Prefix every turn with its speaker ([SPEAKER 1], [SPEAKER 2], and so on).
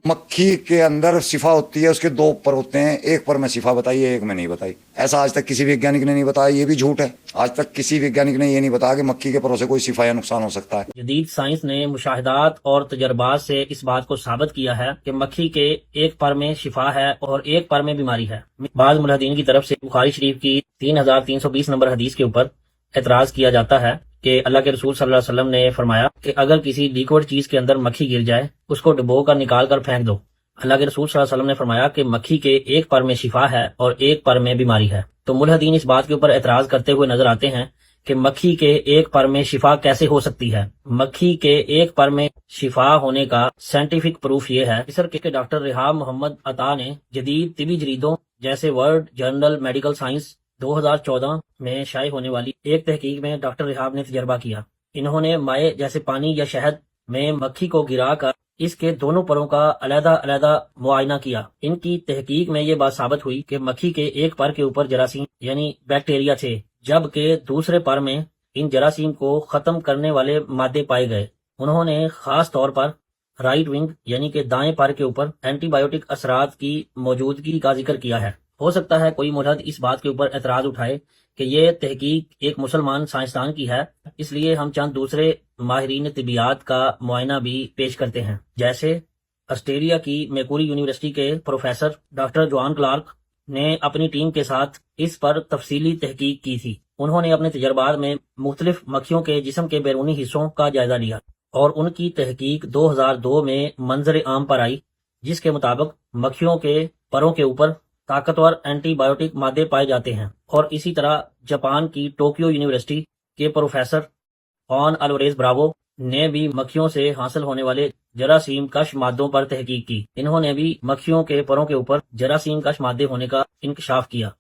[SPEAKER 1] मक्खी के अंदर शिफा होती है, उसके दो पर होते हैं, एक पर में शिफा बताई है, एक में नहीं बताई। ऐसा आज तक किसी वैज्ञानिक ने नहीं बताया, ये भी झूठ है। आज तक किसी वैज्ञानिक ने ये नहीं बताया कि मक्खी के परों से कोई शिफा या नुकसान हो सकता है।
[SPEAKER 2] जदीद साइंस ने मुशाहिदात और तजर्बात से इस बात को साबित किया है कि मक्खी के एक पर में शिफा है और एक पर में बीमारी है। बाज़ मुल्हिदीन की तरफ से बुखारी शरीफ की 3320 नंबर हदीस के ऊपर एतराज किया जाता है कि अल्लाह के रसूल सल्लल्लाहु अलैहि वसल्लम ने फरमाया कि अगर किसी लिक्विड चीज के अंदर मक्खी गिर जाए, उसको डुबो कर निकाल कर फेंक दो। अल्लाह के रसूल सल्लल्लाहु अलैहि वसल्लम ने फरमाया कि मक्खी के एक पर में शिफा है और एक पर में बीमारी है। तो मुल्हिदीन इस बात के ऊपर एतराज करते हुए नजर आते हैं कि मक्खी के एक पर में शिफा कैसे हो सकती है। मक्खी के एक पर में शिफा होने का साइंटिफिक प्रूफ ये है। मिस्र के डॉक्टर रिहाब मोहम्मद अता ने जदीद तिबी जरीदों जैसे वर्ल्ड जर्नल मेडिकल साइंस 2014 में शाये होने वाली एक तहकीक में डॉक्टर रिहाब ने तजर्बा किया। इन्होंने माए जैसे पानी या शहद में मक्खी को गिरा कर इसके दोनों परों का अलग अलग मुआयना किया। इनकी तहकीक में ये बात साबित हुई कि मक्खी के एक पर के ऊपर जरासीम यानी बैक्टीरिया थे, जबकि दूसरे पर में इन जरासीम को खत्म करने वाले मादे पाए गए। उन्होंने खास तौर पर राइट विंग यानी कि दाएं पर के ऊपर एंटीबायोटिक असरात की मौजूदगी का जिक्र किया है। हो सकता है कोई मुल्हिद इस बात के ऊपर एतराज उठाए कि ये तहकीक एक मुसलमान साइंसदान की है, इसलिए हम चंद दूसरे माहिरीन तिबियात का मुआयना भी पेश करते हैं। जैसे ऑस्ट्रेलिया की मैकूरी यूनिवर्सिटी के प्रोफेसर डॉक्टर जॉन क्लार्क ने अपनी टीम के साथ इस पर तफसीली तहकीक की थी। उन्होंने अपने तजर्बात में मुख्तलिफ मक्खियों के जिस्म के बैरूनी हिस्सों का जायजा लिया और उनकी तहकीक 2002 में मंजर आम पर आई, जिसके मुताबिक मक्खियों के परों के ऊपर ताकतवर एंटीबायोटिक मादे पाए जाते हैं। और इसी तरह जापान की टोक्यो यूनिवर्सिटी के प्रोफेसर ऑन अल्वारेज ब्रावो ने भी मक्खियों से हासिल होने वाले जरासीम कश मादों पर तहकीक की। इन्होंने भी मक्खियों के परों के ऊपर जरासीम कश मादे होने का इंकशाफ किया।